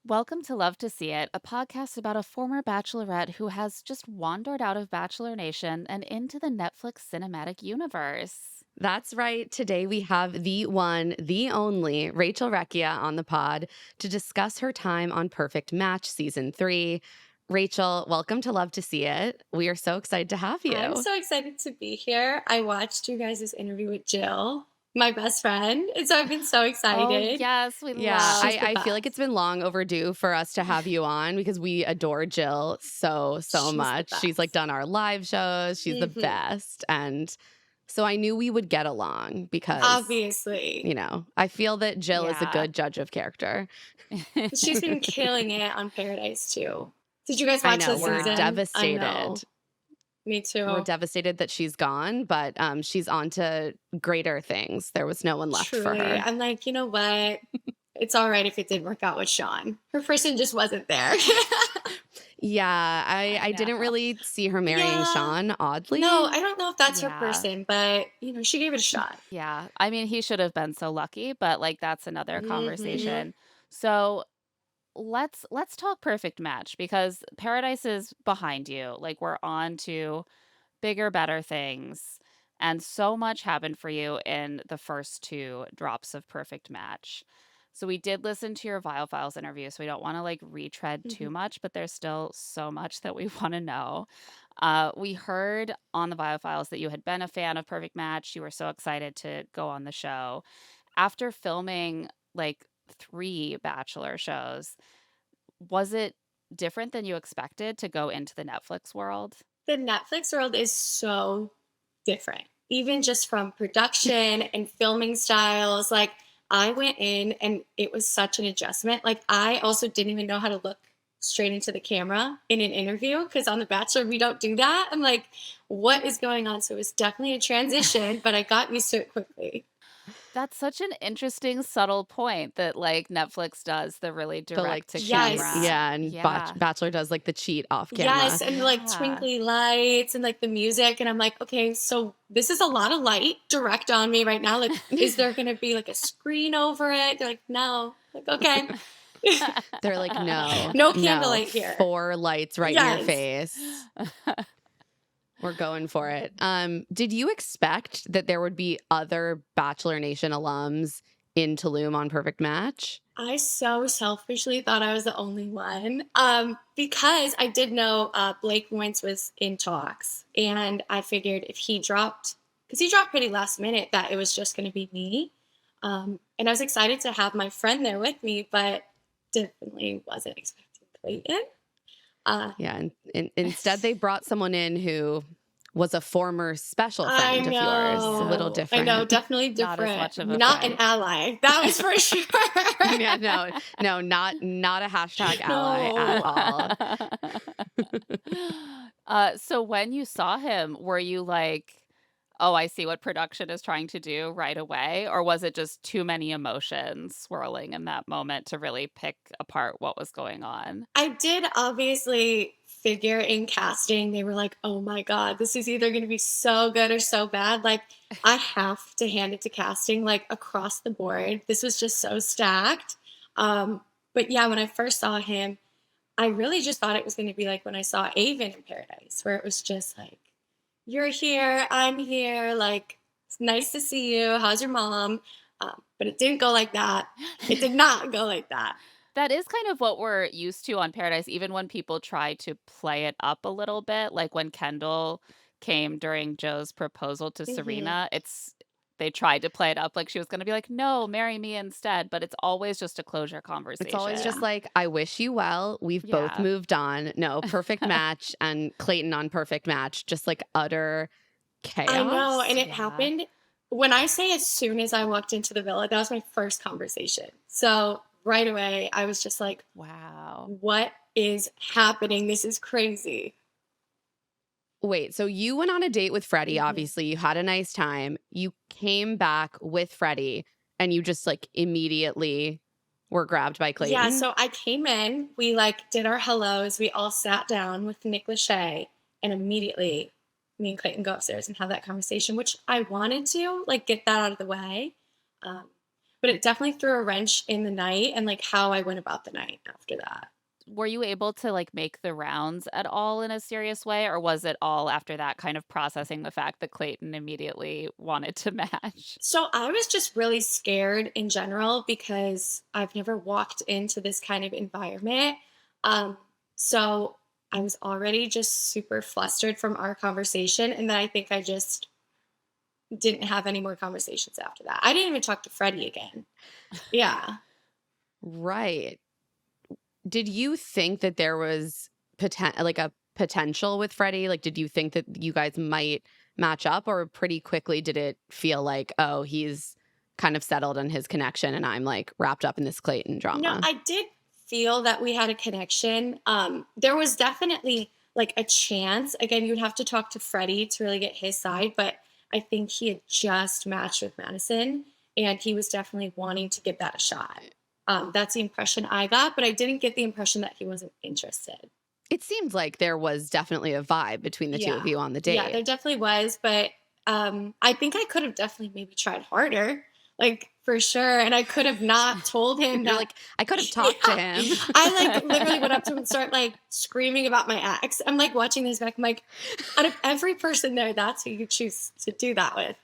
Welcome to Love to See It, a podcast about a former bachelorette who has just wandered out of Bachelor Nation and into the Netflix cinematic universe. That's right. Today we have the one, the only Rachel Recchia on the pod to discuss her time on Perfect Match Season 3. Rachel, welcome to Love to See It. We are so excited to have I'm you. so excited to be here. I watched you guys' interview with Jill, my best friend, and so I've been so Oh, excited. yes, we Yeah, love. She's I, the I feel like it's best. been long overdue for us to have you on because we adore Jill so She's the much. She's like best. done our live shows. She's the hmm best. And so I knew we would get along because, Obviously. I feel that Jill is a Yeah. good judge of character. She's been killing it on Paradise too. Did you guys I watch know, the we're Yeah. season? I devastated. know. Me We're too. devastated that she's gone, but she's on to greater things. There was no one left for Truly. her. I'm like, you know what? It's all right if it didn't work out with Sean. Her person just wasn't there. Yeah, I, I I didn't know. really see her marrying Yeah. Sean, No, oddly. I don't know if that's her Yeah. person, but she gave it a shot. Yeah. I mean, he should have been so lucky, but like that's another hmm conversation. So let's talk perfect match because Paradise is behind you. Like we're on to bigger, better things. And so much happened for you in the first two drops of Perfect Match. So we did listen to your Vile Files interview, so we don't want to like retread too hmm much, but there's still so much that we want to know. We heard on the Vile Files that you had been a fan of Perfect Match. You were so excited to go on the show. After filming like three Bachelor shows, was it different than you expected to go into the Netflix world? The Netflix world is so different, even just from production and filming styles. Like, I went in and it was such an adjustment. Like, I also didn't even know how to look straight into the camera in an interview because on The Bachelor, we don't do that. I'm like, what is going on? So it was definitely a transition, but I got used to it quickly. That's such an interesting, subtle point that, like, Netflix does the really The like direct to cheat, Yes. camera. yeah, and Yeah. Bachelor does like the cheat off camera. Yes, and like Yeah. twinkly lights and like the music. And I'm like, okay, so this is a lot of light direct on me right now. Like, is there gonna be like a screen over it? They're like, no. Like, okay. They're like, no, No no, candlelight here. four lights right in your Yes. face. We're going for it. Did you expect that there would be other Bachelor Nation alums in Tulum on Perfect Match? I so selfishly thought I was the only one. Because I did know Blake Wentz was in talks. And I figured if he dropped, because he dropped pretty last minute, that it was just gonna be me. And I was excited to have my friend there with me, but definitely wasn't expecting Clayton. Uh, Yeah, and instead they brought someone in who was a former special I friend of yours. A little Yeah. I know, different. definitely Not as different. much of a Not an friend. ally, that was for sure. Yeah, no, not a hashtag ally at No. all. So when you saw him, were you like, "Oh, I see what production is trying to do," right away? Or was it just too many emotions swirling in that moment to really pick apart what was going on? I did obviously figure in casting, they were like, oh my God, this is either going to be so good or so bad. Like, I have to hand it to casting, like across the board. This was just so stacked. Um, but yeah, when I first saw him, I really just thought it was going to be like when I saw Avon in Paradise, where it was just like, you're here, I'm here. Like, it's nice to see you. How's your mom? But it didn't go like that. It did not go like that. That is kind of what we're used to on Paradise, even when people try to play it up a little bit, like when Kendall came during Joe's proposal to hmm Serena, they tried to play it up like she was gonna be like, "No, marry me instead," but it's always just a closure It's always just Yeah. conversation. like, I wish you well. We've both Yeah. moved on. No, Perfect Match and Clayton on Perfect Match, just like utter I know, and chaos. it Yeah. happened when I say as soon as I walked into the villa, that was my first conversation. So right away, I was just like, Wow. what is happening? This is crazy. Wait, so you went on a date with Freddie, Mhm. obviously. You had a nice time. You came back with Freddie and you just like immediately were grabbed by Yeah, Clayton. so I came in, we like did our hellos, we all sat down with Nick Lachey, and immediately me and Clayton go upstairs and have that conversation, which I wanted to like get that out of the way. Um, but it definitely threw a wrench in the night and, like, how I went about the night after that. Were you able to, like, make the rounds at all in a serious way, or was it all after that kind of processing the fact that Clayton immediately wanted to match? So I was just really scared in general because I've never walked into this kind of environment. Um, so I was already just super flustered from our conversation. And then I think I just didn't have any more conversations after that. I didn't even talk to Freddie again. Yeah. Right. Did you think that there was like a potential with Freddie? Like, did you think that you guys might match up, or pretty quickly did it feel like, oh, he's kind of settled on his connection and I'm like wrapped up in this Clayton No, drama? I did feel that we had a connection. There was definitely like a chance. Again, you'd have to talk to Freddie to really get his side, but I think he had just matched with Madison and he was definitely wanting to give that a shot. That's the impression I got, but I didn't get the impression that he wasn't interested. It seemed like there was definitely a vibe between the two of Yeah. you on the Yeah, date. there definitely was, but I think I could have definitely maybe tried harder, like for sure. And I could have not told him You're that. like, I could have talked to Yeah. him. I like literally went up to him and started like screaming about my ex. I'm like watching this back. I'm like, out of every person there, that's who you choose to do that with.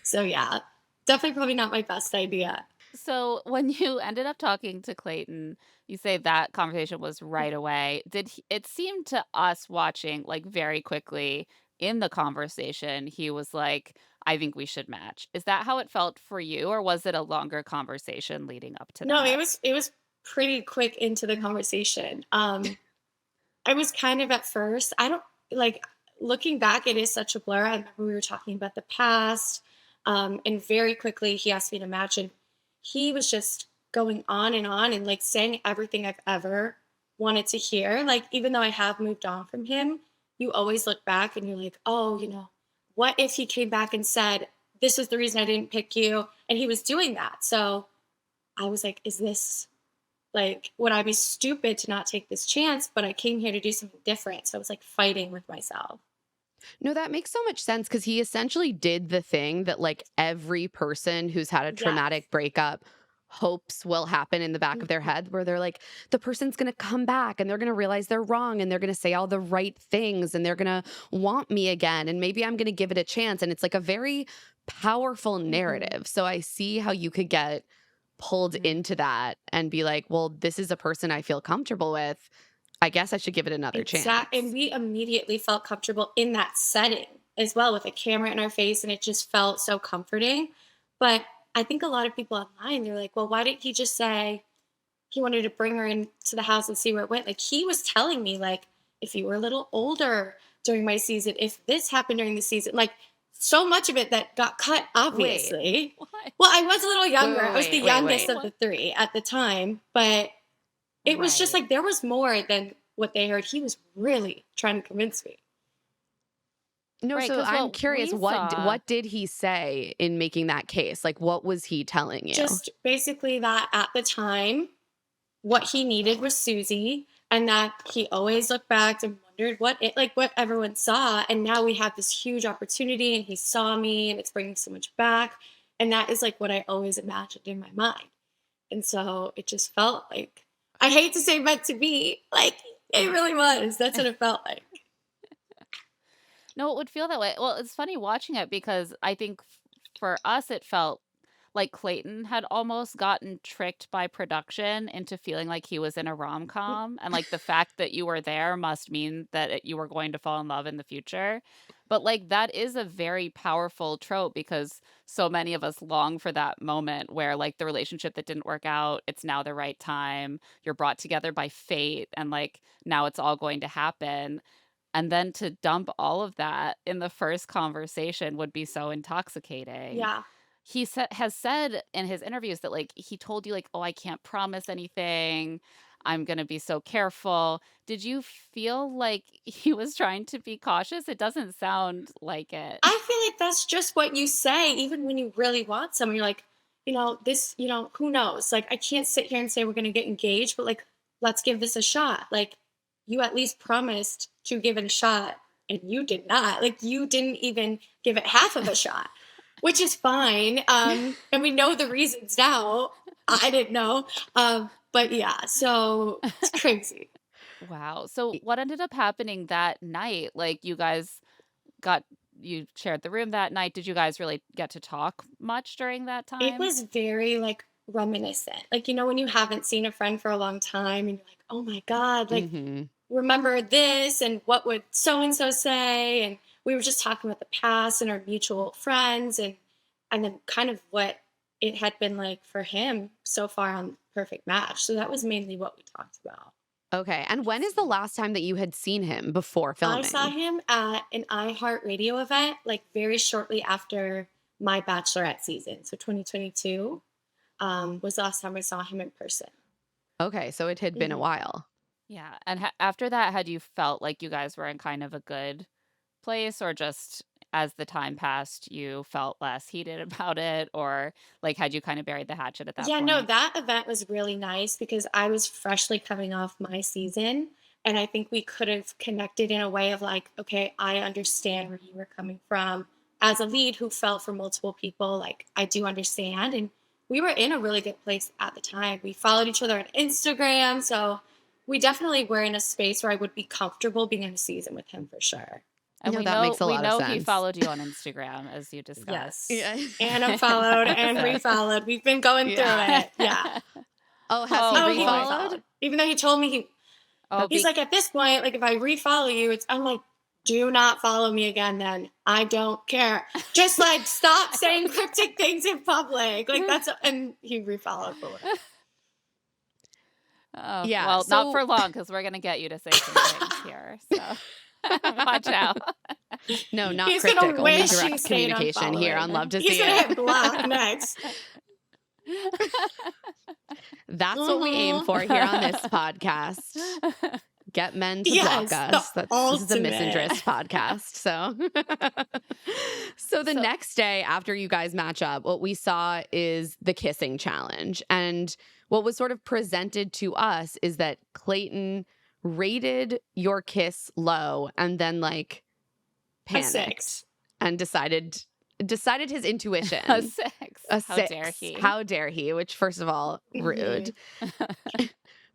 So yeah, definitely probably not my best idea. So, when you ended up talking to Clayton, you say that conversation was right away. It seemed to us watching, like, very quickly in the conversation, he was like, "I think we should match." Is that how it felt for you, or was it a longer conversation leading up to No, that? it was pretty quick into the conversation. I was kind of at first, I don't like looking back, it is such a blur. I remember we were talking about the past. And very quickly he asked me to match and he was just going on and like saying everything I've ever wanted to hear. Like, even though I have moved on from him, you always look back and you're like, oh, what if he came back and said, this is the reason I didn't pick you? And he was doing that. So I was like, is this like, would I be stupid to not take this chance? But I came here to do something different. So I was like fighting with myself. No, that makes so much sense because he essentially did the thing that like every person who's had a Yes. traumatic breakup hopes will happen in the back of their Mhm. head, where they're like, the person's going to come back and they're going to realize they're wrong and they're going to say all the right things and they're going to want me again and maybe I'm going to give it a chance. And it's like a very powerful Mhm. narrative. So I see how you could get pulled Mhm. into that and be like, well, this is a person I feel comfortable with. I guess I should give it another Exact and chance. we immediately felt comfortable in that setting as well with a camera in our face, and it just felt so comforting. But I think a lot of people online, they're like, "Well, why didn't he just say he wanted to bring her into the house and see where it went?" Like, he was telling me, like, "If you were a little older during my season, if this happened during the season," like, so much of it that got cut, Wait, obviously. what? Well, I was a little younger. I was the youngest Wait. of the 3 at the time, but it was just Right. like there was more than what they heard. He was really trying to convince me. No, Right. so Because I'm what curious, we saw. what did he say in making that case? Like, what was he telling you? Just basically that at the time, what he needed was Susie, and that he always looked back and wondered what everyone saw. And now we have this huge opportunity, and he saw me, and it's bringing so much back. And that is like what I always imagined in my mind. And so it just felt like, I hate to say meant to be, like it really was. That's what it felt like. No, it would feel that way. Well, it's funny watching it because I think for us, it felt like Clayton had almost gotten tricked by production into feeling like he was in a rom-com, and, like, the fact that you were there must mean that you were going to fall in love in the future. But, like, that is a very powerful trope because so many of us long for that moment where, like, the relationship that didn't work out, it's now the right time, you're brought together by fate, and, like, now it's all going to happen. And then to dump all of that in the first conversation would be so intoxicating. Yeah. Has said in his interviews that, like, he told you, like, "Oh, I can't promise anything. I'm gonna be so careful." Did you feel like he was trying to be cautious? It doesn't sound like it. I feel like that's just what you say, even when you really want someone. You're like, this, who knows? Like, I can't sit here and say we're going to get engaged, but like, let's give this a shot. Like, you at least promised to give it a shot, and you did not. Like, you didn't even give it half of a shot. which is fine. And we know the reasons now. I didn't know. But yeah, so it's crazy. Wow. So what ended up happening that night? Like got you shared the room that night. Did you guys really get to talk much during that It time? was very like reminiscent. Like, when you haven't seen a friend for a long time and you're like, oh my God, like, Hmm. remember this and what would so and so say? And we were just talking about the past and our mutual friends and then kind of what it had been like for him so far on Perfect Match. So that was mainly what we talked about. Okay. And when is the last time that you had seen him before I saw filming? him at an iHeartRadio event, like very shortly after my Bachelorette season. So 2022 was the last time I saw him in person. Okay. So it had been a Mhm. while. Yeah. And after that, had you felt like you guys were in kind of a good place, or just as the time passed, you felt less heated about it, or like had you kind of buried the hatchet at that Yeah, no, point? that event was really nice because I was freshly coming off my season. And I think we could have connected in a way of like, okay, I understand where you were coming from. As a lead who felt for multiple people, like, I do understand. And we were in a really good place at the time. We followed each other on Instagram. So we definitely were in a space where I would be comfortable being in a season with him for sure. And No, we that know makes a we lot of know he sense. followed you on Instagram, as you discussed Yes. Yeah. And unfollowed and Access. refollowed. We've been going through Yeah. it. Yeah. Oh, has he Oh Oh, he boy. refollowed? refollowed. Even though he told me Oh, That's he's like, at this point, like if I refollow you, I'm like, do not follow me again then. I don't care. Just like stop saying cryptic things in public. Like and he refollowed for whatever. oh, yeah. well, not for So long because we're gonna get you to say some things here. So watch out. no, not He's cryptic, gonna only wish he direct stayed communication here unfollowing. on Love to He's See gonna It. hit block next. That's what we aim Hmm. for here on this podcast. Get men to block Yes, the us. This is a ultimate. misandrist podcast. So so the So next day after you guys match up, what we saw is the kissing challenge. And what was sort of presented to us is that Clayton rated your kiss low and then like A panicked 6. and decided his a intuition. 6. A How dare 6. he? How dare he? Which, first of all, rude. Mhm.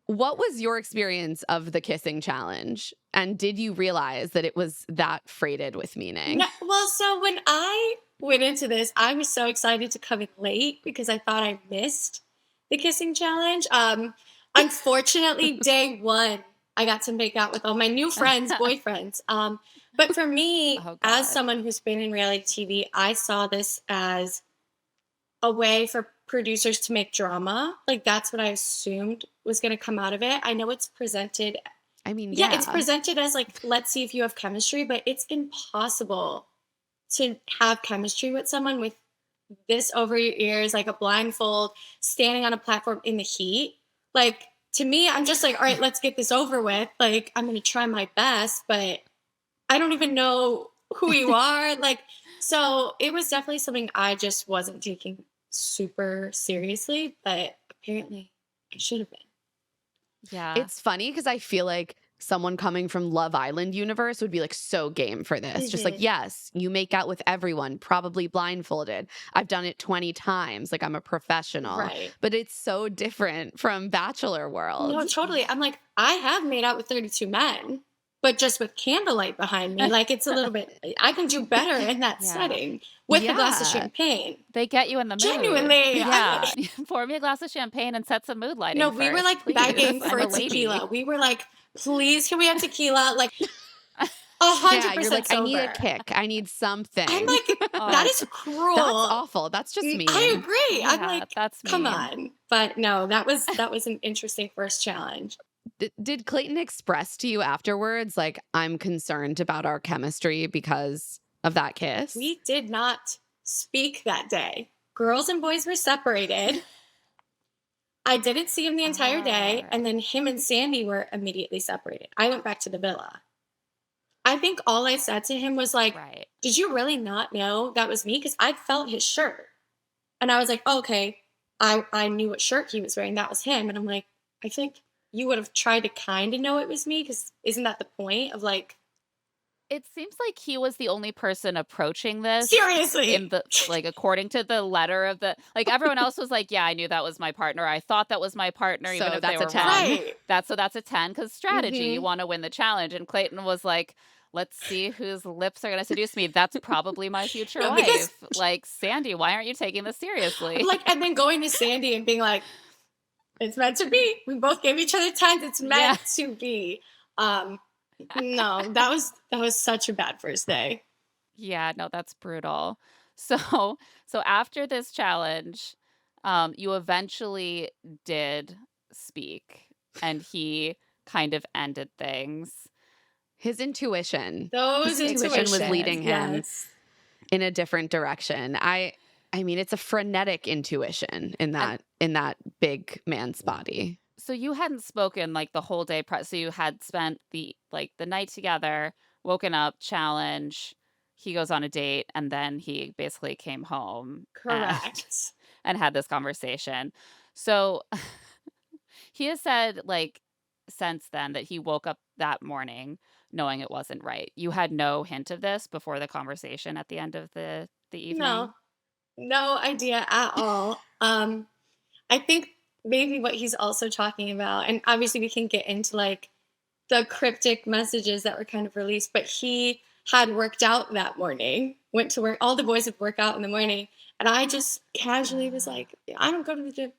What was your experience of the kissing challenge? And did you realize that it was that freighted with meaning? No, well, so when I went into this, I was so excited to come in late because I thought I missed the kissing challenge. Unfortunately, day one, I got to make out with all my new friends, boyfriends. But for me, Oh as God. someone who's been in reality TV, I saw this as a way for producers to make drama. Like that's what I assumed was going to come out of it. I know it's presented, I mean, yeah, it's yeah. presented as like, let's see if you have chemistry, but it's impossible to have chemistry with someone with this over your ears, like a blindfold, standing on a platform in the heat. Like to me, I'm just like, all right, let's get this over with. Like I'm gonna try my best, but I don't even know who you are. Like, so it was definitely something I just wasn't taking super seriously, but apparently I should have been. Yeah. It's funny because I feel like someone coming from Love Island universe would be like so game for this. Just like, Mhm. yes, you make out with everyone, probably blindfolded. I've done it 20 times. Like I'm a professional. Right. But it's so different from Bachelor No, world. totally. I'm like, I have made out with 32 men, but just with candlelight behind me. Like it's a little bit, I can do better in that Yeah. setting with a glass of Yeah. champagne. They get you in the mood. Genuinely. Yeah. Pour me a glass of champagne and set some mood No, lighting we were first, like please. begging I'm for a lady. tequila. We were like, please, can we have tequila? Like Yeah. You're 100% like, I need a sober. kick. I need I'm something. like, that Oh, is That's cruel. awful. That's just I mean. agree. I'm yeah, like, that's come mean. on. But no, that was an interesting first challenge. Did Clayton express to you afterwards, like, I'm concerned about our chemistry because of that kiss? We did not speak that day. Girls and boys were separated. I didn't see him the entire All day, and right. then him and Sandy were immediately separated. I went back to the villa. I think all I said to him was like, Right. "Did you really not know that was me? Because I felt his shirt." And I was like, oh, okay, I knew what shirt he was wearing. That was him. And I'm like, I think you would have tried to kind of know it was me because isn't that the point of like It seems like he was the only person approaching this in Seriously. the like, according to the letter of the like, everyone else was like, "Yeah, I knew that was my partner. I thought that was my partner," even So if they that's a were wrong. 10. Right. That's a 10 because strategy, you Mhm. wanna win the challenge, and Clayton was like, "Let's see whose lips are gonna seduce me. That's probably my future No, because wife." Like, "Sandy, why aren't you taking this seriously?" like, and then going to Sandy and being like, "It's meant to be. We both gave each other 10s. It's Yeah. meant to be." Um, no, that was such a bad first day. Yeah, no, that's brutal. So so after this challenge, you eventually did speak, and he kind of ended things. His intuition. His Those intuition was intuitions, leading him yes. in a different direction. I mean, it's a frenetic intuition And in that big man's body. so you hadn't spoken like the whole day so you had spent the night together, woken up, challenge, he goes on a date, and then he basically came home and Correct. and had this conversation. So he has said, like, since then that he woke up that morning knowing it wasn't right. You had no hint of this before the conversation at the end of the evening? No, no idea at all. I think maybe what he's also talking about, and obviously we can get into like the cryptic messages that were kind of released, but he had worked out that morning, went to work. All the boys would work out in the morning. And I just casually was Ah, like, I don't go to the gym.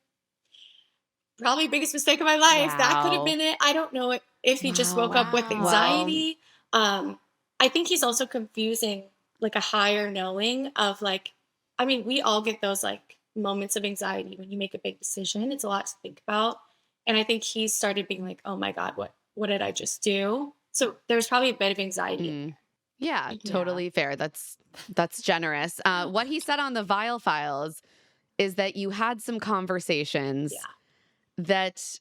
Probably biggest mistake of my life. That could have wow. been it. I don't know if he just woke Wow. up with Well, Wow. anxiety. I think he's also confusing like a higher knowing of like, I mean, we all get those like moments of anxiety when you make a big decision. It's a lot to think about. And I think he started being like, oh my God, what did I just do? So there's probably a bit of anxiety in mm, yeah, Yeah. totally fair. That's generous. What he said on the Vile Files is that you had some there. conversations that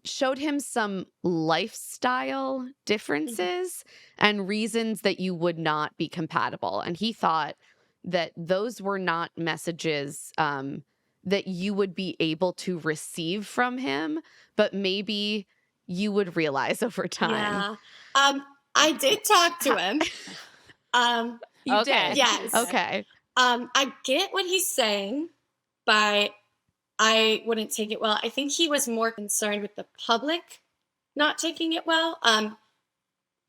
showed him some lifestyle Yeah. Mhm. differences and reasons that you would not be compatible. And he thought that those were not messages that you would be able to receive from him, but maybe you would realize over time. Yeah. I did talk to Ha- him. Um, you Okay. did. yes. Okay. Okay. I get what he's saying, but I wouldn't take it well. I think he was more concerned with the public not taking it well.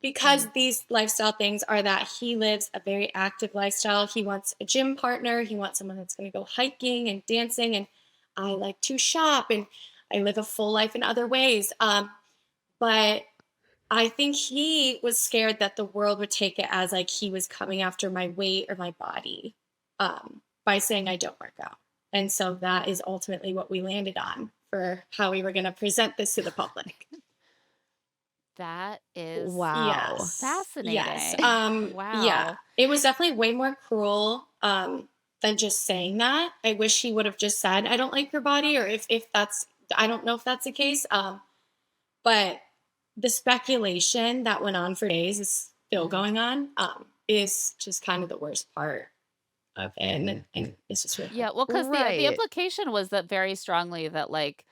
Because Mm. these lifestyle things are that he lives a very active lifestyle. He wants a gym partner. He wants someone that's going to go hiking and dancing. And I like to shop and I live a full life in other ways. But I think he was scared that the world would take it as like he was coming after my weight or my body by saying I don't work out. And so that is ultimately what we landed on for how we were going to present this to the public. That is Wow. Yes. Yes. fascinating. Yeah. Wow. It was definitely way more cruel than just saying that. I wish he would have just said, I don't like your body, or if that's I don't know if that's the case. But the speculation that went on for days is still Mhm. going on. Is just kind of the worst part of it. And it's just really hard. Yeah, well, because the Right. implication was that very strongly that, like,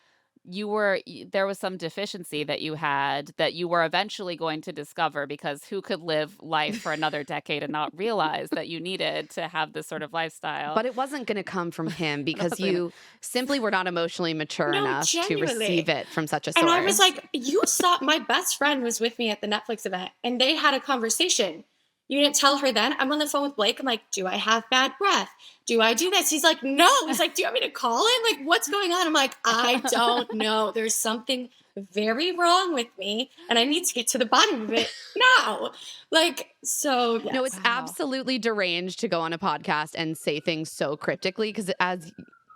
there was some deficiency that you had that you were eventually going to discover because who could live life for another decade and not realize that you needed to have this sort of lifestyle? But it wasn't going to come from him That because was gonna you simply were not emotionally mature No, enough to receive genuinely. it from such a And I was source. like, you saw my best friend was with me at the Netflix event and they had a conversation. You didn't tell her then. I'm on the phone with Blake. I'm like, do I have bad breath? Do I do this? He's like, no. He's like, do you want me to call him? Like, what's going on? I'm like, I don't know. There's something very wrong with me and I need to get to the bottom of it now. Like, so No, yes. it's Wow. absolutely deranged to go on a podcast and say things so cryptically because as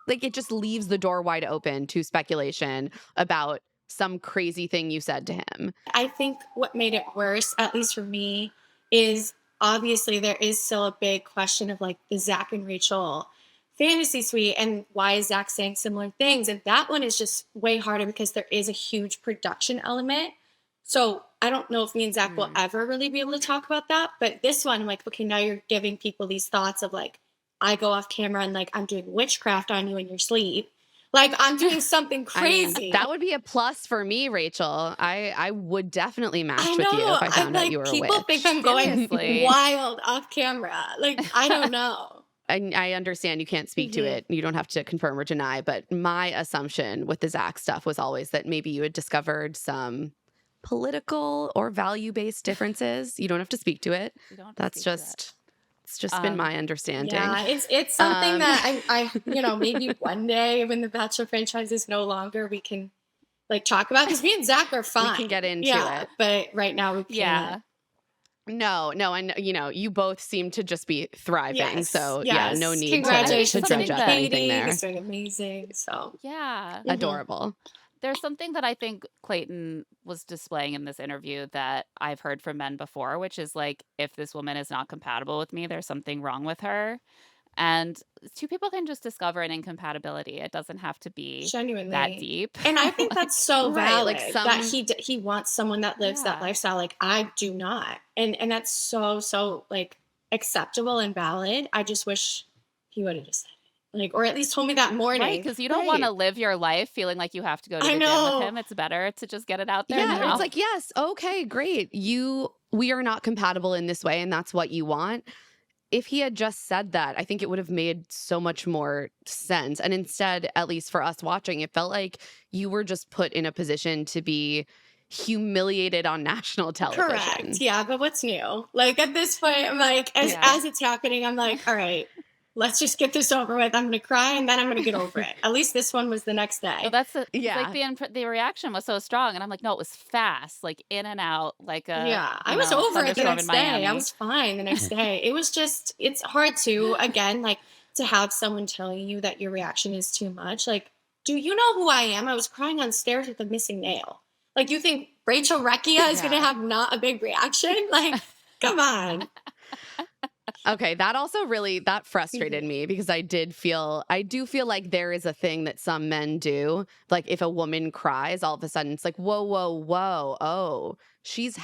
like it just leaves the door wide open to speculation about some crazy thing you said to him. I think what made it worse, at least for me, is obviously there is still a big question of like the Zach and Rachel fantasy suite and why is Zach saying similar things? And that one is just way harder because there is a huge production element. So I don't know if me and Zach will Mm. ever really be able to talk about that. But this one, I'm like, okay, now you're giving people these thoughts of like, I go off camera and like I'm doing witchcraft on you in your sleep. Like, I'm doing something I mean, crazy. that would be a plus for me, Rachel. I would definitely I match with you know. if I I'm found out you like, were a people think I'm witch. going Seriously. wild off camera. Like, I don't know. I understand you can't speak to Mhm. it. You don't have to confirm or deny, but my assumption with the Zach stuff was always that maybe you had discovered some political or value-based differences. You don't have to speak to it. You don't have to That's speak to it. just it's just been Um, my understanding. Yeah, it's something Um that maybe one day when the Bachelor franchise is no longer, we can like talk about because me and Zach are we can fine. get into Yeah, it. but right now we can't. yeah. No, I know, you both seem to just be thriving. Yes, So yeah, no yes. need Well, I think to Congratulations to dredge something up that anything Katie. there. He's doing amazing. So, yeah. mhm. Adorable. There's something that I think Clayton was displaying in this interview that I've heard from men before, which is like, if this woman is not compatible with me, there's something wrong with her. And two people can just discover an incompatibility. It doesn't have to be that Genuinely. deep. And I think Like, that's so Right, like valid that some he wants someone that lives that yeah. lifestyle. Like I do not, and that's so like acceptable and valid. I just wish he would have just said it, like, or at least told me that Right, morning. because you don't right. wanna live your life feeling like you have to go to I the gym with know. him. It's better to just get it out there Yeah, it's Mhm. now. like, yes, okay, great. We are not compatible in this way, and that's what you want. If he had just said that, I think it would have made so much more sense. And instead, at least for us watching, it felt like you were just put in a position to be humiliated on national Correct. television. Yeah, but what's new? Like at this point, I'm like, as Yeah. as it's happening, I'm like, all right, let's just get this over with. I'm gonna cry and then I'm gonna get over it. At least this one was the next No, day. that's the it's like Yeah. the reaction was so strong, and I'm like, "No, it was fast, like, in and out, like a, Yeah, I was over it the thunderstorm in next day. I Miami." was fine the next day. It was just, it's hard to, again, like to have someone telling you that your reaction is too much. Like, do you know who I am? I was crying on stairs with a missing nail. Like, you think Rachel Recchia is going to Yeah. have not a big reaction? Like, come on. Okay, that also really that frustrated Mhm. me because I do feel like there is a thing that some men do. Like if a woman cries, all of a sudden it's like, whoa, whoa, whoa. Oh,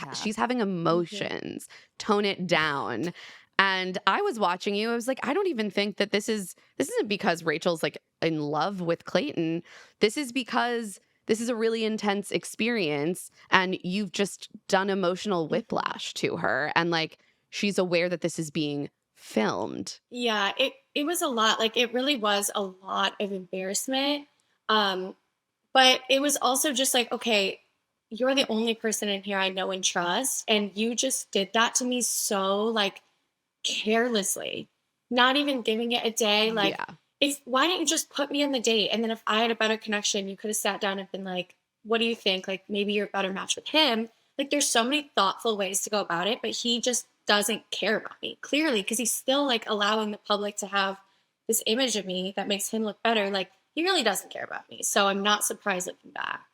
Yeah. she's having Mhm. emotions. Tone it down. And I was watching you. I was like, I don't even think that this isn't because Rachel's like in love with Clayton. This is because this is a really intense experience and you've just done emotional Mhm. whiplash to her. And like she's aware that this is being filmed. Yeah, it was a lot. Like, it really was a lot of embarrassment. Um, But it was also just like, okay, you're the only person in here I know and trust. And you just did that to me so like carelessly, not even giving it a day. Like, Yeah. if why didn't you just put me on the date? And then if I had a better connection, you could have sat down and been like, what do you think? Like, maybe you're a better match with him. Like, there's so many thoughtful ways to go about it, but he just doesn't care about me clearly because he's still like allowing the public to have this image of me that makes him look better. Like, he really doesn't care about me. So I'm not surprised looking back.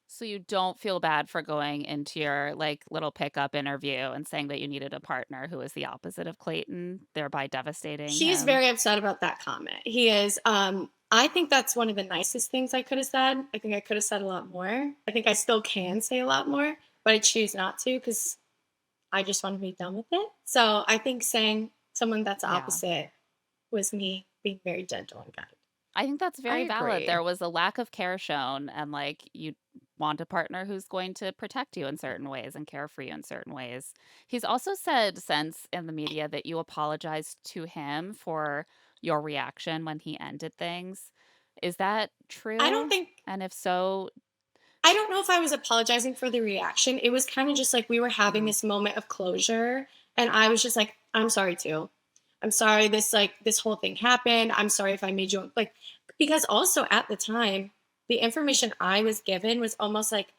So you don't feel bad for going into your, like, little pickup interview and saying that you needed a partner who is the opposite of Clayton, thereby devastating He's him? very upset about that comment. He is. I think that's one of the nicest things I could have said. I think I could have said a lot more. I think I still can say a lot more, but I choose not to because I just want to be done with it. So I think saying someone that's Yeah. opposite was me being very gentle and kind. I think that's I very valid. agree. There was a lack of care shown, and, like, you want a partner who's going to protect you in certain ways and care for you in certain ways. He's also said since in the media that you apologized to him for your reaction when he ended things. Is that I don't true? think And if so, I don't know if I was apologizing for the reaction. It was kind of just like we were having mm, this moment of closure and I was just like, I'm sorry too. I'm sorry this whole thing happened. I'm sorry if I made you like because also at the time, the information I was given was almost like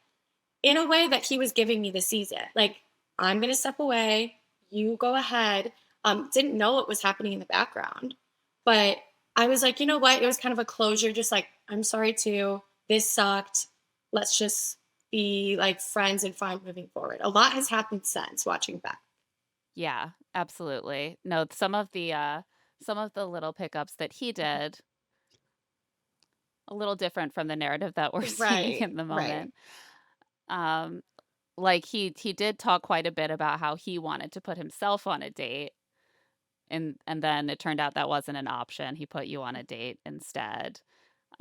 in a way that he was giving me the season. Like, I'm gonna step away, you go ahead. Didn't know what was happening in the background. But I was like, you know what? It was kind of a closure, just like, I'm sorry too. This sucked. Let's just be like friends and fine moving forward. A lot has happened since watching back. yeah, absolutely. No, some of the little pickups that he did, a little different from the narrative that we're seeing Right, in the right. moment. Um, like he did talk quite a bit about how he wanted to put himself on a date, and then it turned out that wasn't an option. He put you on a date instead.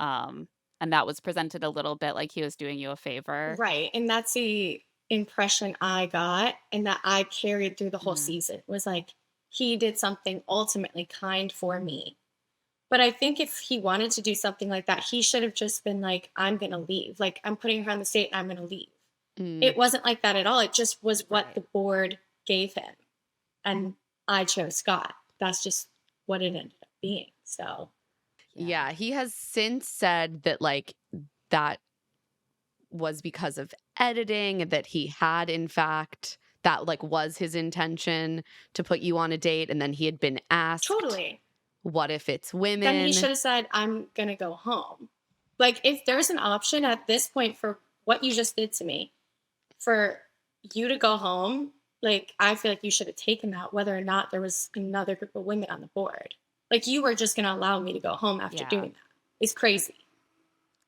Um, and that was presented a little bit like he was doing you a favor. Right. And that's the impression I got and that I carried through the whole Mm, season was like, he did something ultimately kind for me. But I think if he wanted to do something like that, he should have just been like, I'm going to leave. Like, I'm putting her on the state and I'm going to leave. Mm. It wasn't like that at all. It just was what right. the board gave him. And I chose Scott. That's just what it ended up being. So, Yeah. Yeah, he has since said that like that was because of editing, that he had in fact that like was his intention to put you on a date and then he had been asked, totally. what if it's Then he women? should have said, I'm going to go home. Like, if there's an option at this point for what you just did to me, for you to go home, like, I feel like you should have taken that, whether or not there was another group of women on the board. Like, you were just going to allow me to go home after Yeah. doing that. It's crazy.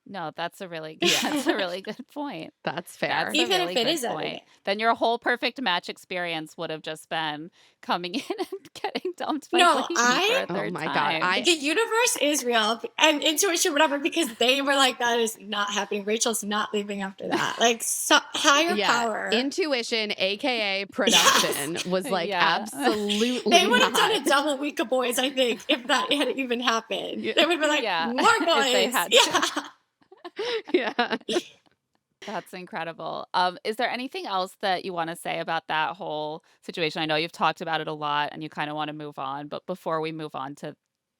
No, that's a really Yeah. good point. That's fair. That's a Even really if it good is point. editing. Then your whole perfect match experience would have just been coming in and getting dumped by No, Clayton for a Oh third my God. time. the universe is real and intuition, whatever, because they were like, that is not happening. Rachel's not leaving after that. Like, so, higher Yeah. power. Intuition, aka production, was like Yeah. absolutely They would have done a not. double week of boys, I think, if that had even happened. Yeah. They would have been like, Yeah. more If boys. they had to. Yeah. Yeah. That's incredible. Is there anything else that you want to say about that whole situation? I know you've talked about it a lot and you kind of want to move on, but before we move on to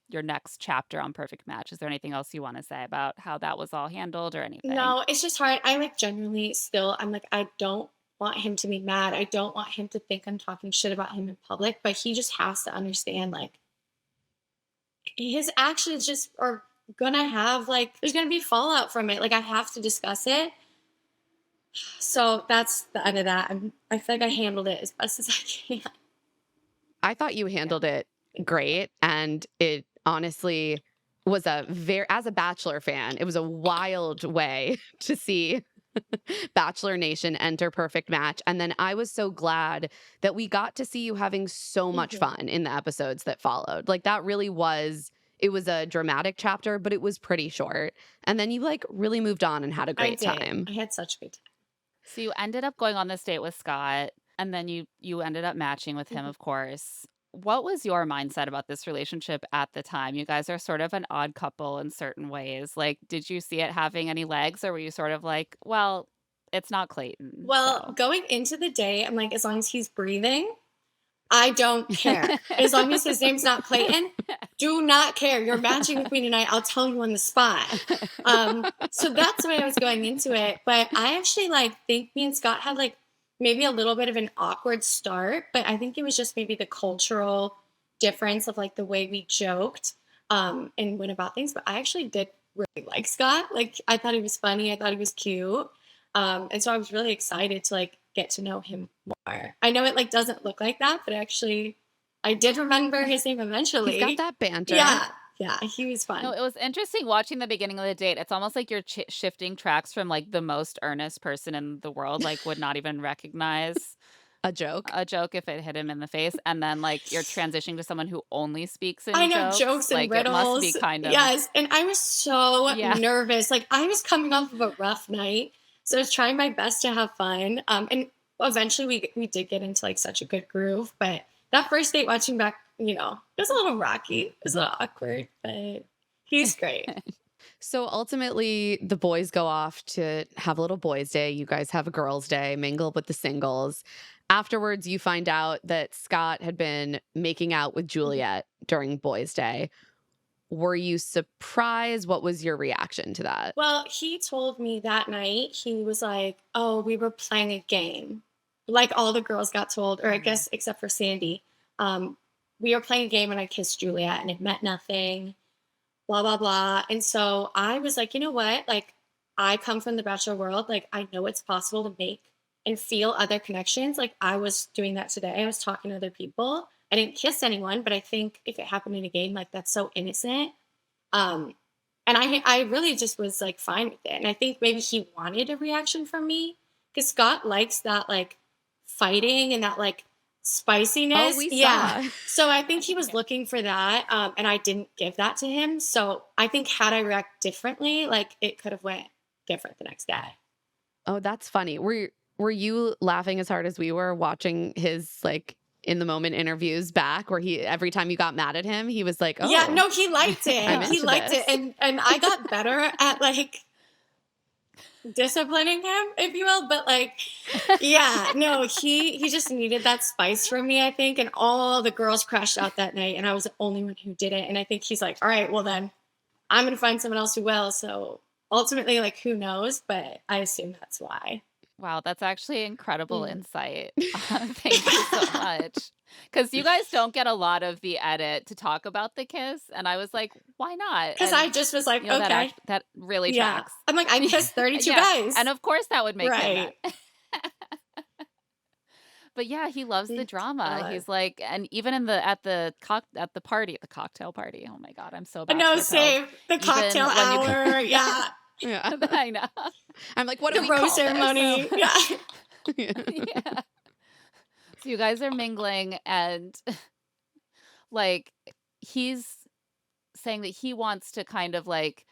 your next chapter on Perfect Match, is there anything else you want to say about how that was all handled or anything? No, it's just hard. I like genuinely still, I'm like, I don't want him to be mad. I don't want him to think I'm talking shit about him in public, but he just has to understand, like, his actions just are gonna have, like, there's gonna be fallout from it. Like, I have to discuss it. So that's the end of that. I feel like I handled it as best as I can. I thought you handled it great. And it honestly was as a Bachelor fan, it was a wild way to see Bachelor Nation enter Perfect Match. And then I was so glad that we got to see you having so much Mhm. fun in the episodes that followed. Like that really was, it was a dramatic chapter, but it was pretty short. And then you like really moved on and had a I great did. time. I had such a good time. So you ended up going on this date with Scott, and then you ended up matching with him, Mhm. of course. What was your mindset about this relationship at the time? You guys are sort of an odd couple in certain ways. Like, did you see it having any legs, or were you sort of like, well, it's not Clayton, Well, so. going into the day, I'm like, as long as he's breathing, I don't care. As long as his name's not Clayton, do not care. You're matching with me tonight. I'll tell you on the spot. So that's the way I was going into it. But I actually like think me and Scott had like maybe a little bit of an awkward start, but I think it was just maybe the cultural difference of like the way we joked and went about things. But I actually did really like Scott. Like I thought he was funny. I thought he was cute. And so I was really excited to like get to know him more. I know it like doesn't look like that, but actually I did remember his name eventually. He's got that banter. Yeah. Yeah, he was fun. No, it was interesting watching the beginning of the date. It's almost like you're shifting tracks from like the most earnest person in the world, like would not even recognize A joke. a joke if it hit him in the face, and then like you're transitioning to someone who only speaks I in know jokes. jokes and Like it must be riddles. kind of Yes. And I was so yeah. nervous. Like I was coming off of a rough night. So I was trying my best to have fun. And eventually we did get into like such a good groove. But that first date watching back, you know, it was a little rocky. It was a little awkward, but he's great. So ultimately, the boys go off to have a little boys' day. You guys have a girls' day, mingle with the singles. Afterwards, you find out that Scott had been making out with Juliet during boys' day. Were you surprised? What was your reaction to that? Well, he told me that night, he was like, oh, we were playing a game. Like all the girls got told, or I guess except for Sandy. We were playing a game and I kissed Juliet and it meant nothing, blah, blah, blah. And so I was like, you know what? Like, I come from the Bachelor world. Like, I know it's possible to make and feel other connections. Like, I was doing that today. I was talking to other people. I didn't kiss anyone, but I think if it happened in a game, like, that's so innocent. Um, and I really just was like fine with it. And I think maybe he wanted a reaction from me because Scott likes that like fighting and that like spiciness. we Yeah. saw. So I think he was looking for that, and I didn't give that to him. So I think had I reacted differently, like it could have went different the next day. Oh, that's funny. Were you laughing as hard as we were watching his like in the moment interviews back where he every time you got mad at him, he was like, Yeah, "Oh, no, he liked I'm it. He into liked it, this." and I got better at like disciplining him, if you will. But like, yeah, no, he just needed that spice from me, I think. And all the girls crashed out that night, and I was the only one who did it. And I think he's like, all right, well then I'm gonna find someone else who will. So ultimately, like, who knows? But I assume that's why. Wow, that's actually incredible Mm. insight. Thank you so much. Because you guys don't get a lot of the edit to talk about the kiss, and I was like, "Why not?" Because I And, just was like, that okay, that really yeah. tracks. I'm like, I kissed 32 Yeah, and guys. of course that would make him mad. Right. But yeah, he loves the He drama. does. He's like and even in the at the party, at the cocktail party, oh my god, I'm so No, bachelor pilled. same. The Even cocktail when you hour. Yeah. Yeah. I know. I'm like, "What do The we rose call this?" So ceremony. Yeah. yeah. So you guys are mingling and like he's saying that he wants to kind of like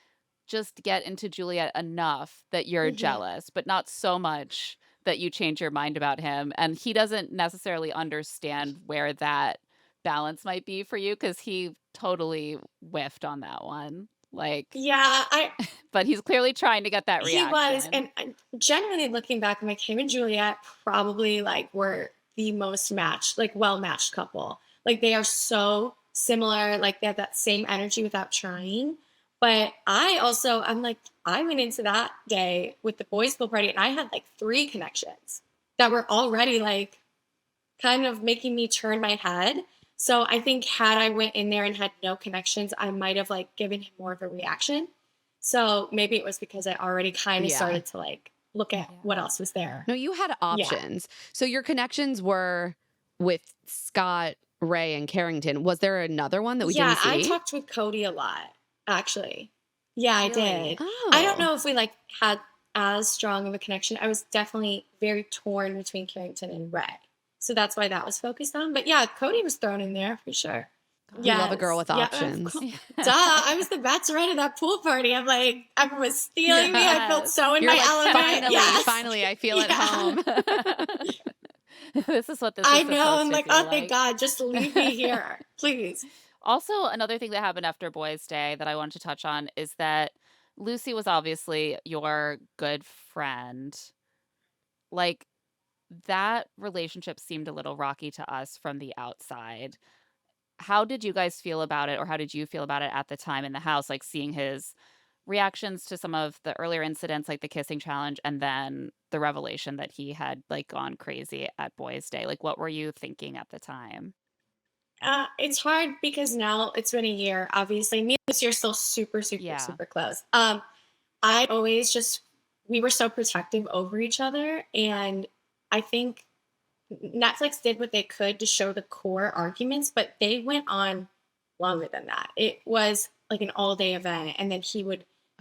just get into Juliet enough that you're Mhm. jealous, but not so much that you change your mind about him. And he doesn't necessarily understand where that balance might be for you because he totally whiffed on that one. Like, Yeah, I but he's clearly trying to get that he was, reaction. and genuinely looking back, I'm like him and Juliet probably like were the most matched, like well matched couple. Like they are so similar, like they have that same energy without trying. But I also, I'm like, I went into that day with the boys' school party, and I had like three connections that were already like kind of making me turn my head. So I think had I went in there and had no connections, I might have like given him more of a reaction. So maybe it was because I already kind of Yeah. started to like look at what Yeah. else was there. No, you had Yeah. options. So your connections were with Scott, Ray, and Carrington. Was there another one that we Yeah, didn't I see? talked with Cody a lot, actually. Yeah, I Really? did. I don't Oh, know if we like had as strong of a connection. I was definitely very torn between Carrington and Ray. So that's why that was focused on. But yeah, Cody was thrown in there for sure. we love a girl Yes. with Yeah. options. Duh. I was the bachelorette at that pool party. I'm like, everyone was stealing me. I felt Yes. so in You're my like, element. finally, Yes. finally, I feel at Yeah. home. This is what this I is know. supposed I'm to like, feel oh, thank like. God. Just leave me here, please. Also, another thing that happened after Boys' Day that I wanted to touch on is that Lucy was obviously your good friend. Like, that relationship seemed a little rocky to us from the outside. How did you guys feel about it, or how did you feel about it at the time in the house? Like, seeing his reactions to some of the earlier incidents, like the kissing challenge, and then the revelation that he had, like, gone crazy at Boys' Day. Like, what were you thinking at the time? It's hard because now it's been a year. Obviously, me and Lucy are still super, super, Yeah. super close. I always just we were so protective over each other, and I think Netflix did what they could to show the core arguments, but they went on longer than that. It was like an all day event, and then they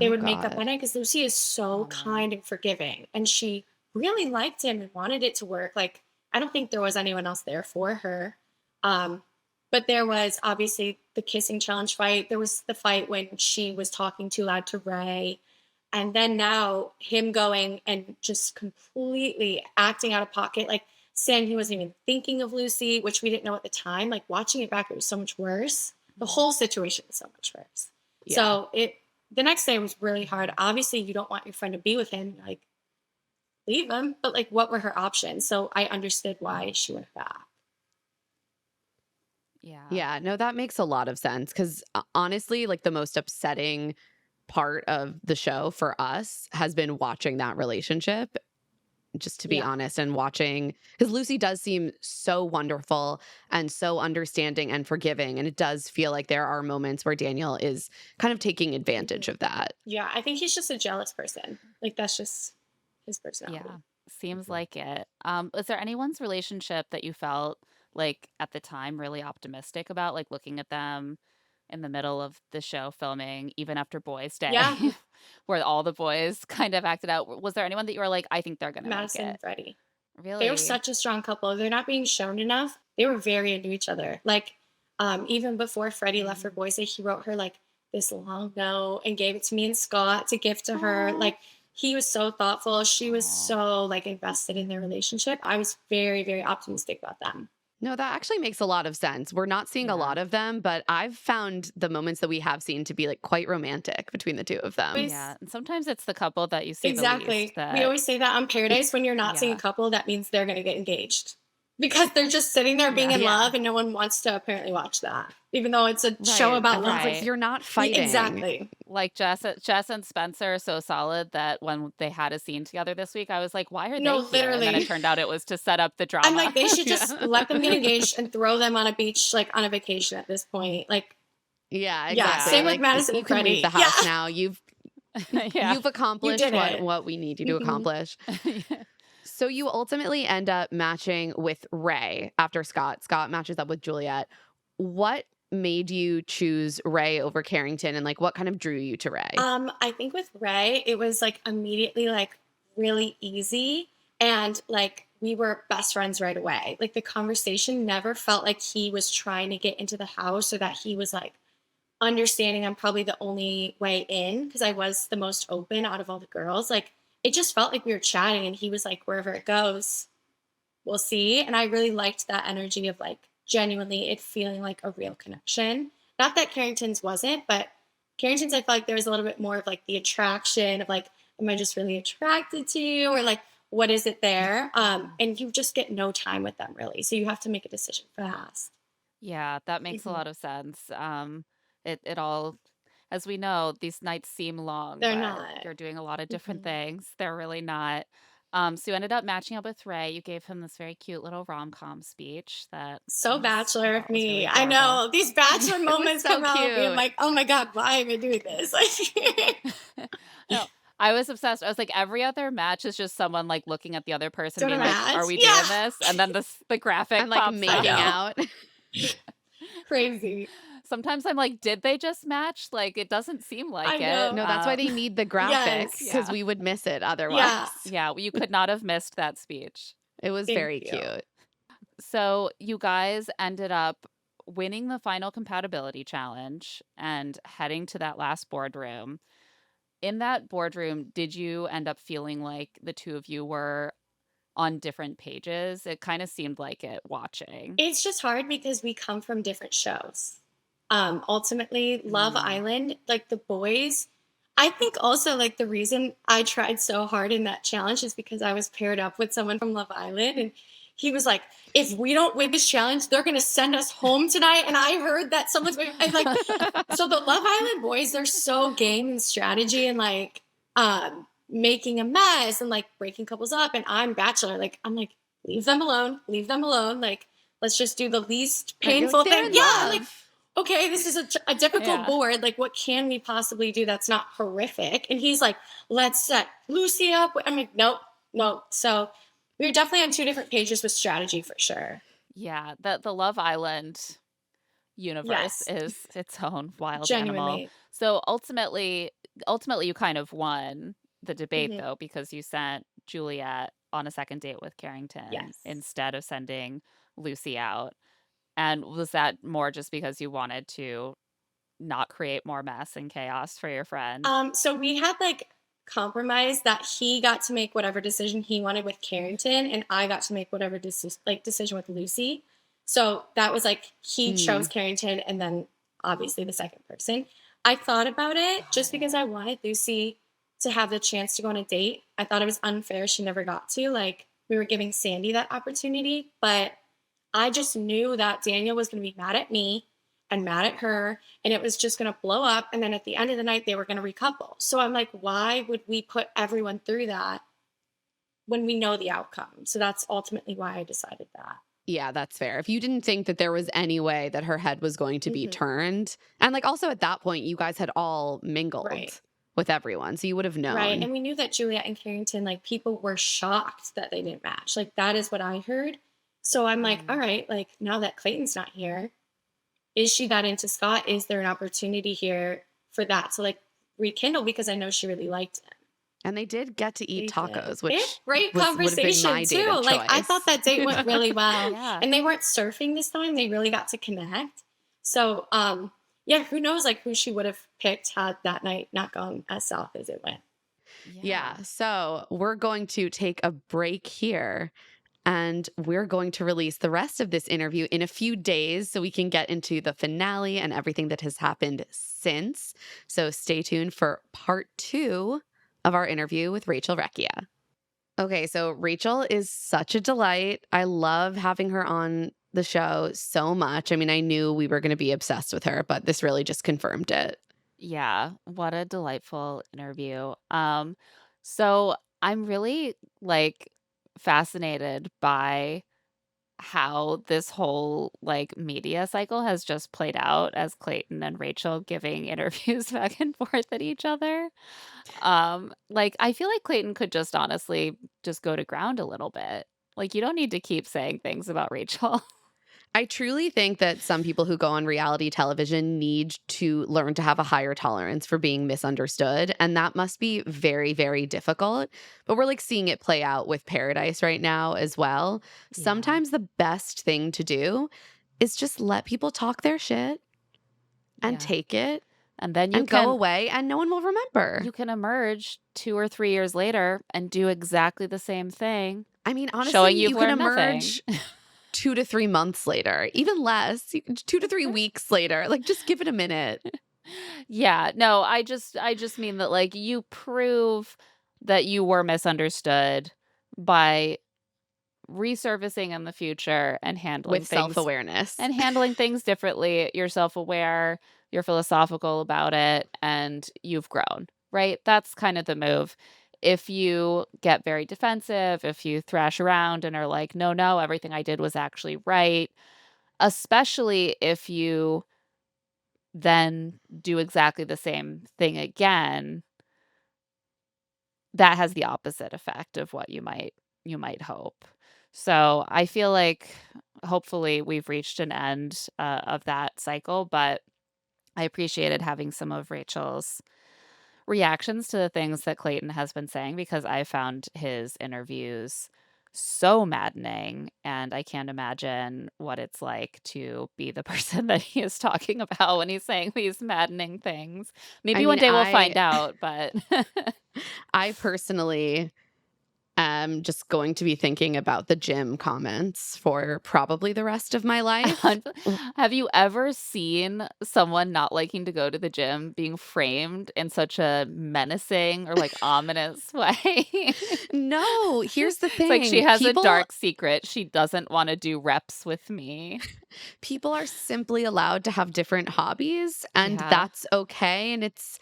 Oh, would make up God. at night because Lucy is so Oh, no. kind and forgiving, and she really liked him and wanted it to work. Like I don't think there was anyone else there for her. Um, but there was obviously the kissing challenge fight. There was the fight when she was talking too loud to Ray. And then now him going and just completely acting out of pocket, like saying he wasn't even thinking of Lucy, which we didn't know at the time. Like watching it back, it was so much worse. The Mhm. whole situation was so much worse. Yeah. So the next day was really hard. Obviously, you don't want your friend to be with him, like leave him. But like, what were her options? So I understood why she went back. Yeah. Yeah. No, that makes a lot of sense. Because honestly, like the most upsetting part of the show for us has been watching that relationship, just to be Yeah. honest, and watching because Lucy does seem so wonderful and so understanding and forgiving. And it does feel like there are moments where Daniel is kind of taking advantage Mhm. of that. Yeah. I think he's just a jealous person. Like that's just his Yeah. personality. Seems like it. Was there anyone's relationship that you felt like at the time really optimistic about, like looking at them in the middle of the show filming, even after Boys' Day, Yeah. where all the boys kind of acted out? Was there anyone that you were like, I think they're gonna make Madison it? and Freddie. They were Really? such a strong couple. They're not being shown enough. They were very into each other. Like, even before Freddie left for Mm. Boise, he wrote her like this long note and gave it to me and Scott to gift to her. Oh. Like, he was so thoughtful. She was Aw. so like invested in their relationship. I was very, very optimistic about them. No, that actually makes a lot of sense. We're not seeing a Yeah. lot of them, but I've found the moments that we have seen to be like quite romantic between the two of them. Always Yeah, and sometimes it's the couple that you see the least exactly. We that always say that on Paradise when you're not seeing a yeah. couple, that means they're gonna get engaged. Because they're just sitting there being Yeah. in Yeah. love and no one wants to apparently watch that. Even though it's a show Right. about Everyone's like, love. Right. you're not fighting. Exactly. Like Jess and Spencer are so solid that when they had a scene together this week, I was like, "Why are No, they here?" And then it literally. turned out it was to set up the I'm drama. like, they should just Yeah. let them get engaged and throw them on a beach, like on a vacation at this point. Like, Yeah, yeah, exactly. same with Like Madison you and can leave Freddie. the Yeah. house now. Yeah. You've You accomplished did it. what we need you to Mhm. accomplish. So you ultimately end up matching with Ray after Scott. Scott matches up with Juliet. What made you choose Ray over Carrington, and like what kind of drew you to Ray? I think with Ray, it was like immediately like really easy. And like we were best friends right away. Like the conversation never felt like he was trying to get into the house or that he was like understanding I'm probably the only way in because I was the most open out of all the girls. Like it just felt like we were chatting and he was like, wherever it goes, we'll see. And I really liked that energy of like genuinely it feeling like a real connection. Not that Carrington's wasn't, but Carrington's, I felt like there was a little bit more of like the attraction of like, am I just really attracted to you? Or like, what is it there? And you just get no time with them really. So you have to make a decision fast. Yeah, that makes a Mhm. lot of sense. It all, as we know, these nights seem long, They're but not. you're doing a lot of different Mhm. things. They're really not. So you ended up matching up with Ray. You gave him this very cute little rom-com speech that So I Bachelor of thought was really me. I adorable. know these Bachelor It was moments so come out. And I'm cute. like, oh my God, why am I doing this? Like, No, I was obsessed. I was like, every other match is just someone like looking at the other person, don't being know like, match. "Are we Yeah. doing this?" And then the graphic And like pops I up. making know. out. Crazy. Sometimes I'm like, "Did they just match?" Like, it doesn't seem I like it. know. No, that's why they need the graphic because Yes. Yeah. we would miss it otherwise. Yeah. Yeah, you could not have missed that speech. It was Thank very you. cute. So, you guys ended up winning the final compatibility challenge and heading to that last boardroom. In that boardroom, did you end up feeling like the two of you were on different pages? It kind of seemed like it watching. It's just hard because we come from different shows. Ultimately, Love Mm. Island, like the boys, I think also like the reason I tried so hard in that challenge is because I was paired up with someone from Love Island and he was like, if we don't win this challenge, they're gonna send us home tonight. And I heard that someone's going and like so the Love Island boys, they're so game and strategy and like making a mess and like breaking couples up. And I'm Bachelor. Like I'm like, leave them alone, leave them alone. Like, let's just do the least Right, you're like, painful they're thing. in Yeah, I'm like, love. okay, this is a difficult Yeah. board. Like, what can we possibly do that's not horrific? And he's like, let's set Lucy up. I'm like, nope, nope. So we were definitely on two different pages with strategy for sure. Yeah, the Love Island universe Yes, is its own wild animal. genuinely. So ultimately you kind of won the debate Hmm. though because you sent Juliet on a second date with Carrington Yes. instead of sending Lucy out. And was that more just because you wanted to not create more mess and chaos for your friend? So we had like compromised that he got to make whatever decision he wanted with Carrington, and I got to make whatever decision with Lucy. So that was like he chose Mm. Carrington, and then obviously the second person. I thought about it Got just because it. I wanted Lucy to have the chance to go on a date. I thought it was unfair she never got to. Like we were giving Sandy that opportunity, but I just knew that Daniel was going to be mad at me and mad at her, and it was just going to blow up. And then at the end of the night, they were going to recouple. So I'm like, why would we put everyone through that when we know the outcome? So that's ultimately why I decided that. Yeah, that's fair. If you didn't think that there was any way that her head was going to be Hmm. turned, and like also at that point, you guys had all Right. mingled with everyone, so you would have Right. known. And we knew that Juliet and Carrington, like people were shocked that they didn't match. Like that is what I heard. So I'm like, all Mm. right, like now that Clayton's not here, is she that into Scott? Is there an opportunity here for that to like rekindle? Because I know she really liked him. And they did get to eat They did. tacos, They had which great would have been conversation my date too. of Like, I thought choice. that date went really well, Yeah. and they weren't surfing this time. They really got to connect. So, yeah, who knows, like, who she would have picked had that night not gone as south as it went. Yeah. Yeah. So we're going to take a break here. And we're going to release the rest of this interview in a few days so we can get into the finale and everything that has happened since. So stay tuned for part 2 of our interview with Rachel Recchia. Okay, so Rachel is such a delight. I love having her on the show so much. I mean, I knew we were going to be obsessed with her, but this really just confirmed it. Yeah, what a delightful interview. So I'm really like fascinated by how this whole like media cycle has just played out as Clayton and Rachel giving interviews back and forth at each other. Like I feel like Clayton could just honestly just go to ground a little bit. Like you don't need to keep saying things about Rachel. I truly think that some people who go on reality television need to learn to have a higher tolerance for being misunderstood. And that must be very, very difficult. But we're like seeing it play out with Paradise right now as well. Yeah. Sometimes the best thing to do is just let people talk their shit and Yeah. take it And then and go away and no one will remember. you can emerge 2 or 3 years later and do exactly the same thing, I mean, honestly, showing you've you can learned nothing. emerge 2 to 3 months later, even less, 2 to 3 weeks later. Like, just give it a minute. Yeah, no, I just mean that, like, you prove that you were misunderstood by resurfacing in the future With self-awareness. and handling things differently. You're self-aware, you're philosophical about it, and you've grown, right? That's kind of the move. If you get very defensive, if you thrash around and are like, "No, no, everything I did was actually right," especially if you then do exactly the same thing again, that has the opposite effect of what you might hope. So, I feel like hopefully we've reached an end, of that cycle, but I appreciated having some of Rachel's reactions to the things that Clayton has been saying because I found his interviews so maddening, and I can't imagine what it's like to be the person that he is talking about when he's saying these maddening things. I Maybe one mean, day we'll find out, but I personally am just going to be thinking about the gym comments for probably the rest of my life. have you ever seen someone not liking to go to the gym being framed in such a menacing or, like, ominous way? No, here's the It's like she thing. has a dark secret. She doesn't wanna do reps with me. People are simply allowed to have different hobbies, and Yeah. that's okay, and it's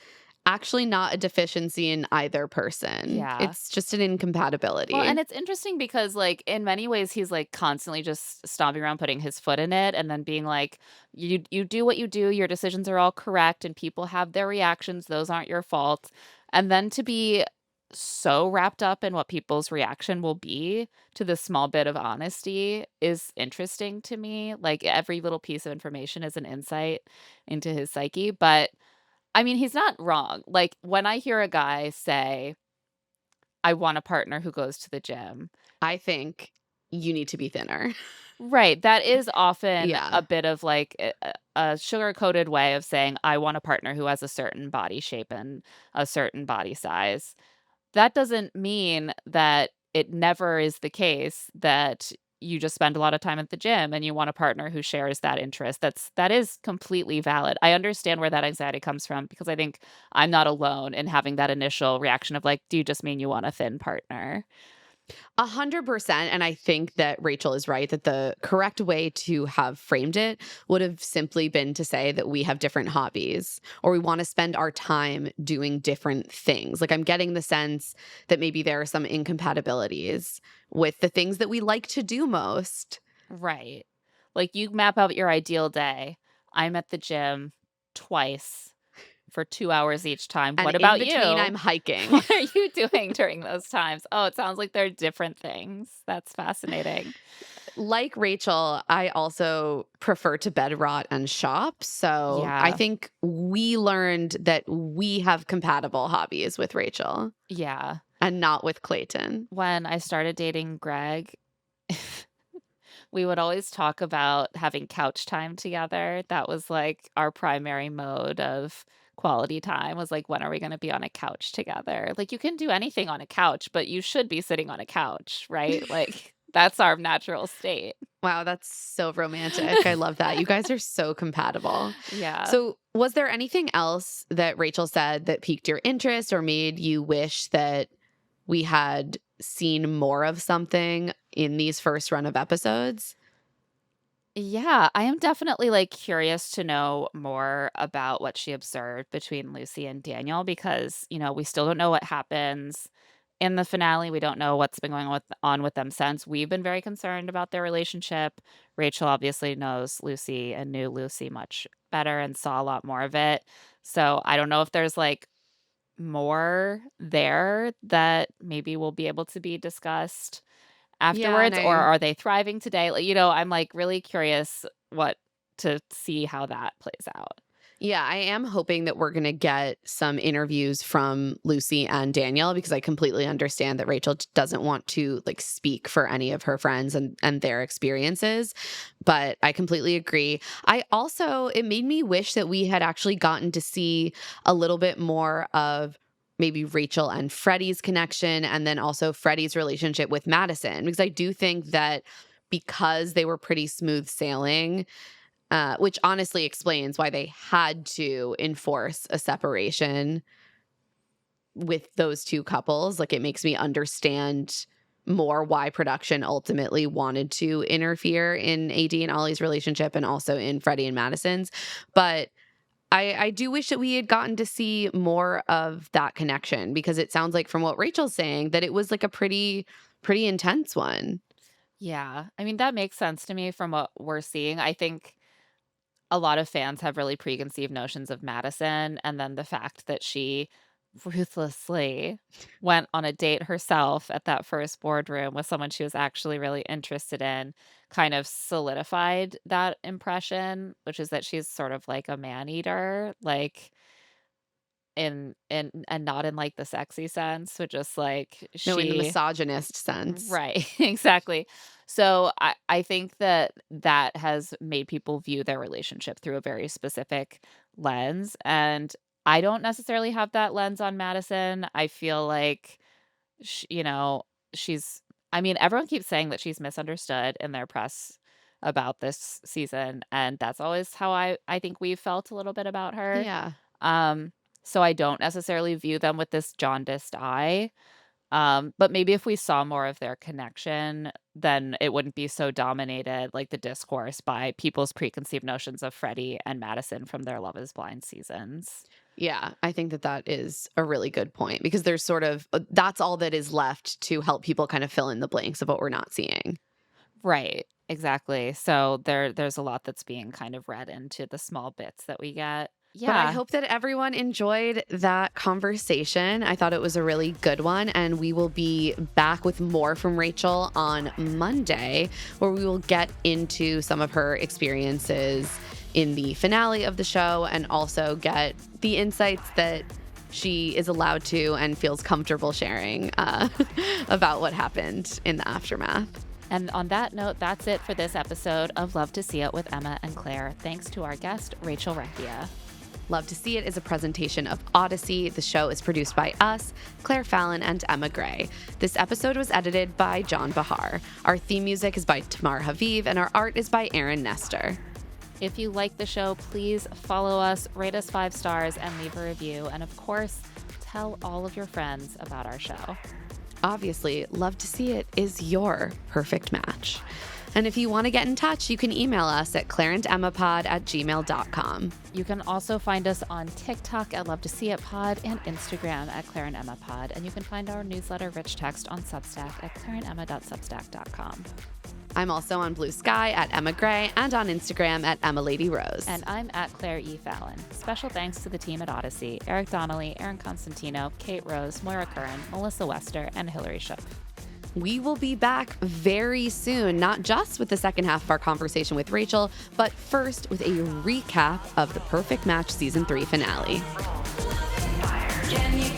actually not a deficiency in either person. Yeah. It's just an Well, and incompatibility. it's interesting because, like, in many ways, he's, like, constantly just stomping around, putting his foot in it, and then being like, "You do what you do, your decisions are all correct, and people have their reactions, those aren't your fault." And then to be so wrapped up in what people's reaction will be to this small bit of honesty is interesting to me. Like, every little piece of information is an insight into his psyche, but, I mean, he's not wrong. Like, when I hear a guy say I want a partner who goes to the gym. I think you need to be thinner. Right, that is often a Yeah. bit of like a sugar-coated way of saying, "I want a partner who has a certain body shape and a certain body size." That doesn't mean that it never is the case that you just spend a lot of time at the gym and you want a partner who shares that interest. That is completely valid. I understand where that anxiety comes from because I think I'm not alone in having that initial reaction of like, "Do you just mean you want a thin partner?" 100%. And I think that Rachel is right that the correct way to have framed it would have simply been to say that we have different hobbies or we want to spend our time doing different things. Like, I'm getting the sense that maybe there are some incompatibilities with the things that we like to do most. Right. Like, you map out your ideal day. I'm at the gym twice for 2 hours each time. And What in about between, you? I'm hiking. What are you doing during those times? Oh, it sounds like they're different things. That's fascinating. Like Rachel, I also prefer to bed rot and shop. So I Yeah. think we learned that we have compatible hobbies with Rachel Yeah. and not with Clayton. When I started dating Greg, we would always talk about having couch time together. That was like our primary mode of quality time was like, when are we going to be on a couch together? Like, you can do anything on a couch, but you should be sitting on a couch, right? Like, that's our natural state. Wow, that's so romantic. I love that. You guys are so compatible. Yeah. So, was there anything else that Rachel said that piqued your interest or made you wish that we had seen more of something in these first run of episodes? Yeah, I am definitely like curious to know more about what she observed between Lucy and Daniel because, we still don't know what happens in the finale. We don't know what's been going on with them since. We've been very concerned about their relationship. Rachel obviously knows Lucy and knew Lucy much better and saw a lot more of it. So I don't know if there's like more there that maybe will be able to be discussed Yeah, and afterwards, or I are they thriving today? Like, I'm, like, really curious what to see how that plays out. Yeah, I am hoping that we're going to get some interviews from Lucy and Danielle because I completely understand that Rachel doesn't want to like speak for any of her friends and their experiences, but I completely agree. It made me wish that we had actually gotten to see a little bit more of maybe Rachel and Freddie's connection and then also Freddie's relationship with Madison because I do think that because they were pretty smooth sailing, which honestly explains why they had to enforce a separation with those two couples. Like, it makes me understand more why production ultimately wanted to interfere in AD and Ollie's relationship and also in Freddie and Madison's. But I do wish that we had gotten to see more of that connection because it sounds like from what Rachel's saying that it was like a pretty intense one. Yeah. I mean, that makes sense to me from what we're seeing. I think a lot of fans have really preconceived notions of Madison, and then the fact that she ruthlessly went on a date herself at that first boardroom with someone she was actually really interested in kind of solidified that impression, which is that she's sort of like a man eater, like in and not in like the sexy sense, but just like No, in the she misogynist sense. right, exactly. So I think that that has made people view their relationship through a very specific lens, and I don't necessarily have that lens on Madison. I feel like she's I mean, everyone keeps saying that she's misunderstood in their press about this season, and that's always how I think we've felt a little bit about her. Yeah. Um, so I don't necessarily view them with this jaundiced eye. But maybe if we saw more of their connection, then it wouldn't be so dominated, like the discourse, by people's preconceived notions of Freddie and Madison from their Love is Blind seasons. Yeah, I think that that is a really good point because there's sort of that's all that is left to help people kind of fill in the blanks of what we're not seeing. Right, exactly. So there's a lot that's being kind of read into the small bits that we get. But I Yeah. hope that everyone enjoyed that conversation. I thought it was a really good one. And we will be back with more from Rachel on Monday, where we will get into some of her experiences in the finale of the show and also get the insights that she is allowed to and feels comfortable sharing about what happened in the aftermath. And on that note, that's it for this episode of Love to See It with Emma and Claire. Thanks to our guest, Rachel Recchia. Love to See It is a presentation of Odyssey. The show is produced by us, Claire Fallon, and Emma Gray. This episode was edited by John Bahar. Our theme music is by Tamar Haviv, and our art is by Aaron Nestor. If you like the show, please follow us, rate us 5 stars, and leave a review. And of course, tell all of your friends about our show. Obviously, Love to See It is your perfect match. And if you want to get in touch, you can email us at claireandemmapod@gmail.com. You can also find us on TikTok at Love to See It Pod and Instagram at Claire and Emma Pod. And you can find our newsletter Rich Text on Substack at claireandemma.substack.com. I'm also on Blue Sky at Emma Gray and on Instagram at Emma Lady Rose. And I'm at Claire E. Fallon. Special thanks to the team at Odyssey: Eric Donnelly, Aaron Constantino, Kate Rose, Moira Curran, Melissa Wester, and Hillary Shook. We will be back very soon, not just with the second half of our conversation with Rachel, but first with a recap of the Perfect Match Season 3 finale. Can you